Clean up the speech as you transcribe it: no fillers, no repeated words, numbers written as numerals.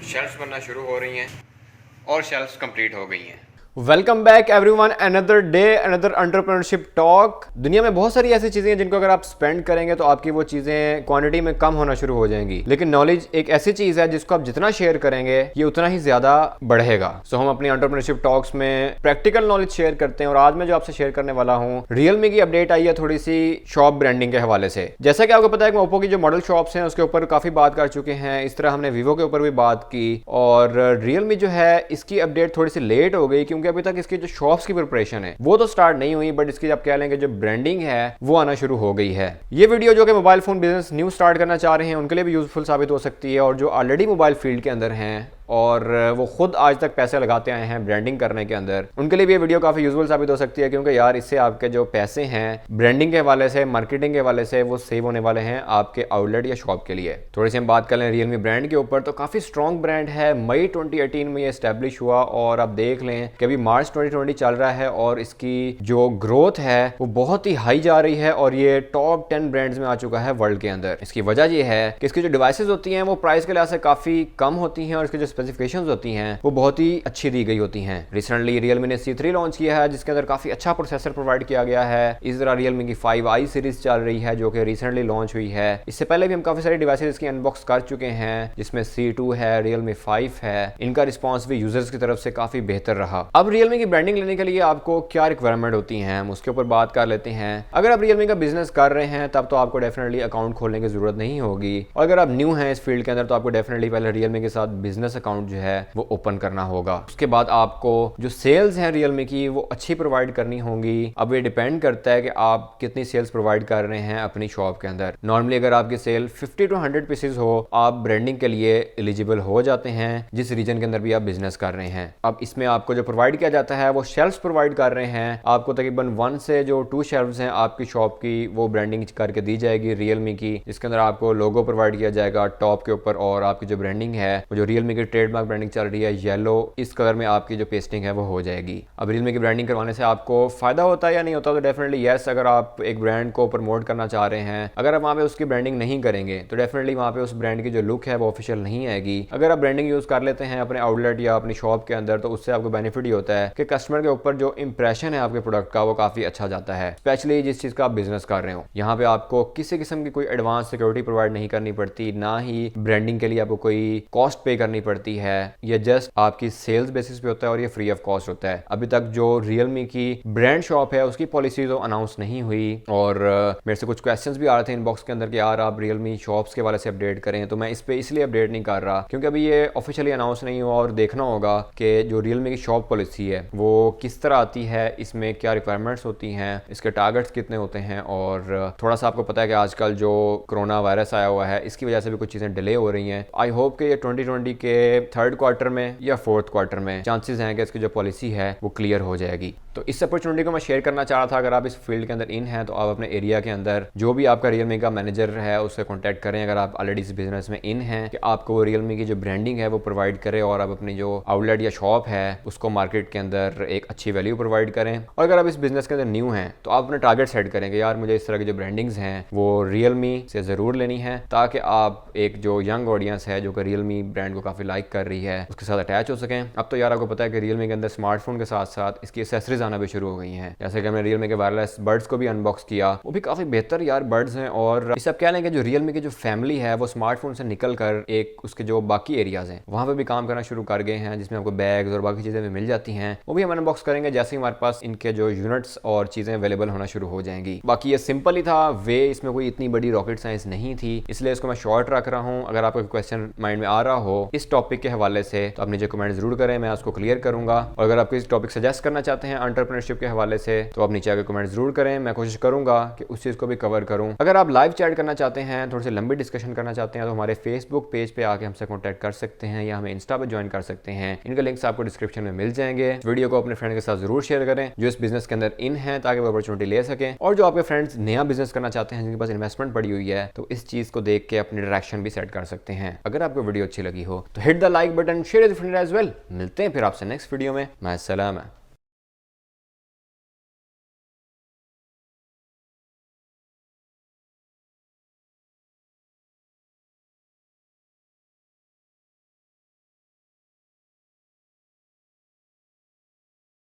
Shelves बनना शुरू हो रही हैं और शेल्फ्स कंप्लीट हो गई हैं। Welcome back everyone, another day another entrepreneurship talk. दुनिया में बहुत सारी ऐसी चीजें हैं जिनको अगर आप स्पेंड करेंगे तो आपकी वो चीजें क्वांटिटी में कम होना शुरू हो जाएंगी, लेकिन नॉलेज एक ऐसी चीज है जिसको आप जितना शेयर करेंगे ये उतना ही ज्यादा बढ़ेगा। सो हम अपनी एंटरप्रेन्योरशिप टॉक्स में प्रैक्टिकल नॉलेज शेयर करते हैं और आज मैं जो आपसे शेयर करने वाला हूँ, रियलमी की अपडेट आई है थोड़ी सी शॉप ब्रांडिंग के हवाले से। जैसा कि आपको पता है कि ओप्पो की जो मॉडल शॉप्स हैं उसके ऊपर काफी बात कर चुके हैं, इस तरह हमने वीवो के ऊपर भी बात की और रियलमी जो है इसकी अपडेट थोड़ी सी लेट हो गई क्योंकि अभी तक इसकी जो शॉप्स की प्रिपरेशन है वो तो स्टार्ट नहीं हुई, बट इसकी आप कह लेंगे जो ब्रांडिंग है वो आना शुरू हो गई है। ये वीडियो जो कि mobile phone business new start करना चाह रहे हैं उनके लिए भी यूजफुल साबित हो सकती है, और जो ऑलरेडी मोबाइल फील्ड के अंदर हैं और वो खुद आज तक पैसे लगाते आए हैं ब्रांडिंग करने के अंदर, उनके लिए भी ये वीडियो काफ़ी यूजफुल साबित हो सकती है, क्योंकि यार इससे आपके जो पैसे हैं ब्रांडिंग के हवाले से, मार्केटिंग के हवाले से, वो सेव होने वाले हैं आपके आउटलेट या शॉप के लिए। थोड़ी सी हम बात कर लें रियलमी ब्रांड के ऊपर, तो काफ़ी स्ट्रॉन्ग ब्रांड है। मई 2018 में ये एस्टेब्लिश हुआ और आप देख लें कि अभी मार्च 2020 चल रहा है और इसकी जो ग्रोथ है वो बहुत ही हाई जा रही है और ये टॉप 10 ब्रांड्स में आ चुका है वर्ल्ड के अंदर। इसकी वजह ये है कि इसकी जो डिवाइसेज होती हैं वो प्राइस के लिहाज से काफ़ी कम होती हैं और इसकी जो स्पेसिफिकेशंस होती हैं वो बहुत ही अच्छी दी गई होती हैं। रिसेंटली रियलमी ने C3 लॉन्च किया है जिसके अंदर काफी अच्छा प्रोसेसर प्रोवाइड किया गया है। इस तरह रियलमी की 5i सीरीज चल रही है जो कि रिसेंटली लॉन्च हुई है। इससे पहले भी हम काफी सारी डिवाइसेज इसकी अनबॉक्स कर चुके हैं जिसमें C2 है, रियलमी 5 है। इनका रिस्पॉन्स भी यूजर्स की तरफ से काफी बेहतर रहा। अब रियलमी की ब्रांडिंग लेने के लिए आपको क्या रिक्वायरमेंट होती है हम उसके ऊपर बात कर लेते हैं। अगर आप रियलमी का बिजनेस कर रहे हैं तब तो आपको डेफिनेटली अकाउंट खोलने की जरूरत नहीं होगी, और अगर आप न्यू हैं इस फील्ड के अंदर तो आपको डेफिनेटली पहले रियलमी के साथ बिजनेस अकाउंट जो है वो ओपन करना होगा। उसके बाद आपको जो सेल्स है रियलमी की वो अच्छी प्रोवाइड करनी होंगी। अब ये डिपेंड करता है कि आप कितनी सेल्स प्रोवाइड कर रहे हैं अपनी शॉप के अंदर। नॉर्मली अगर आपकी सेल 50 to 100 पीसेज हो आप ब्रांडिंग के लिए एलिजिबल हो जाते हैं जिस रीजन के अंदर भी आप बिजनेस कर रहे हैं। अब इसमें आपको जो प्रोवाइड किया जाता है वो शेल्फ्स प्रोवाइड कर रहे हैं। आपको तकरीबन 1 से जो 2 शेल्फ्स हैं आपकी शॉप की वो ब्रांडिंग करके दी जाएगी रियलमी की, जिसके अंदर आपको लोगो प्रोवाइड किया जाएगा टॉप के ऊपर, और आपकी जो ब्रांडिंग है वो जो रियलमी की ट्रेडमार्क ब्रांडिंग चल रही है येलो, इस कलर में आपकी जो पेस्टिंग है वो हो जाएगी। अब रियलमी की ब्रांडिंग करवाने से आपको फायदा होता है या नहीं होता, तो डेफिनेटली यस। अगर आप एक ब्रांड को प्रमोट करना चाह रहे हैं, अगर आप वहाँ पे उसकी ब्रांडिंग नहीं करेंगे तो डेफिनेटली वहाँ पे उस ब्रांड की जो लुक है वो ऑफिशियल नहीं आएगी। अगर आप ब्रांडिंग यूज कर लेते हैं अपने आउटलेट या अपनी शॉप के अंदर तो उससे आपको बेनिफिट ही होता है कि कस्टमर के ऊपर जो इंप्रेशन है आपके प्रोडक्ट का वो काफी अच्छा जाता है, स्पेशली जिस चीज का आप बिजनेस कर रहे हो। यहाँ पे आपको किसी किस्म की कोई एडवांस सिक्योरिटी प्रोवाइड नहीं करनी पड़ती, ना ही ब्रांडिंग के लिए आपको कोई कॉस्ट पे करनी पड़ती है। ये जस्ट आपकी सेल्स बेसिस पे होता है और ये फ्री ऑफ कॉस्ट होता है। अभी तक जो रियलमी की ब्रांड शॉप है उसकी पॉलिसी तो अनाउंस नहीं हुई, और मेरे से कुछ क्वेश्चंस भी आ रहे थे इनबॉक्स के अंदर कि यार आप रियलमी शॉप्स के वाले से अपडेट करें, तो मैं इस पे इसलिए अपडेट नहीं कर रहा क्योंकि अभी ये ऑफिशियली अनाउंस नहीं हुआ और देखना होगा कि जो रियलमी की शॉप पॉलिसी है वो किस तरह आती है, इसमें क्या रिक्वायरमेंट्स होती हैं, इसके टारगेट्स कितने होते हैं। और थोड़ा सा आपको पता है कि आजकल जो कोरोना वायरस आया हुआ है इसकी वजह से भी कुछ चीजें डिले हो रही हैं। आई होप कि ये 2020 के 3rd क्वार्टर में या 4th क्वार्टर में चांसेस हैं कि इसकी जो पॉलिसी है वो क्लियर हो जाएगी। तो इस अपॉर्चुनिटी को मैं शेयर करना चाह रहा था। अगर आप इस फील्ड के अंदर इन हैं तो आप अपने एरिया के अंदर जो भी आपका रियलमी का मैनेजर है उससे कांटेक्ट करें, अगर आप ऑलरेडी इस बिजनेस में इन हैं, कि आपको रियलमी की जो ब्रांडिंग है वो प्रोवाइड करें और आप अपनी जो आउटलेट या शॉप है उसको मार्केट के अंदर एक अच्छी वैल्यू प्रोवाइड करें। और अगर आप इस बिजनेस के अंदर न्यू हैं तो आप अपने टारगेट सेट करेंगे, यार मुझे इस तरह की जो ब्रांडिंग्स हैं वो रियलमी से ज़रूर लेनी है, ताकि आप एक जो यंग ऑडियंस है जो कि रियलमी ब्रांड को काफ़ी लाइक कर रही है उसके साथ अटैच हो सकें। अब तो यार आपको पता है कि रियलमी के अंदर स्मार्टफोन के साथ साथ इसकी एक्सेसरीज आना भी शुरू हो गई हैं। जैसे कि हमने रियलमी के वायरलेस बर्ड्स को भी अनबॉक्स किया, वो भी काफ़ी बेहतर यार बर्ड्स हैं। और इस सब कह लें कि जो रियलमी की जो फैमिली है वो स्मार्टफोन से निकल कर एक उसके जो बाकी एरियाज हैं वहाँ पे भी काम करना शुरू कर गए हैं, जिसमें आपको बैग्स और बाकी चीज़ें भी मिल जाती हैं। वो भी हम अनबॉक्स करेंगे जैसे ही हमारे पास इनके जो यूनिट्स और चीज़ें अवेलेबल होना शुरू हो जाएंगी। बाकी ये सिंपल ही था वे, इसमें कोई इतनी बड़ी रॉकेट साइंस नहीं थी, इसलिए इसको मैं शॉर्ट रख रहा हूँ। अगर आपको क्वेश्चन माइंड में आ रहा हो इस टॉपिक के हवाले से तो आप नीचे कमेंट जरूर करें, मैं उसको क्लियर करूंगा। और अगर आप किसी टॉपिक सजेस्ट करना चाहते हैं एंटरप्रेन्योरशिप के हवाले से तो आप नीचे आके कमेंट जरूर करें, मैं कोशिश करूंगा कि उस चीज़ को भी कवर करूं। अगर आप लाइव चैट करना चाहते हैं, थोड़ी सी लंबी डिस्कशन करना चाहते हैं तो हमारे फेसबुक पेज पे आके हमसे कॉन्टैक्ट कर सकते हैं या हमें इंस्टा पे ज्वाइन कर सकते हैं। इनके लिंक्स आपको डिस्क्रिप्शन में मिल जाएंगे। वीडियो को अपने फ्रेंड के साथ जरूर शेयर करें जो इस बिजनेस के अंदर इन है, ताकि वो अपॉर्चुनिटी ले सकें। और जो आपके फ्रेंड्स नया बिजनेस करना चाहते हैं जिनके पास इन्वेस्टमेंट पड़ी हुई है तो इस चीज़ को देख के अपनी डायरेक्शन भी सेट कर सकते हैं। अगर आपको वीडियो अच्छी लगी हो तो hit the like button, share with friends as well. मिलते हैं फिर आपसे नेक्स्ट वीडियो में। माय सलाम।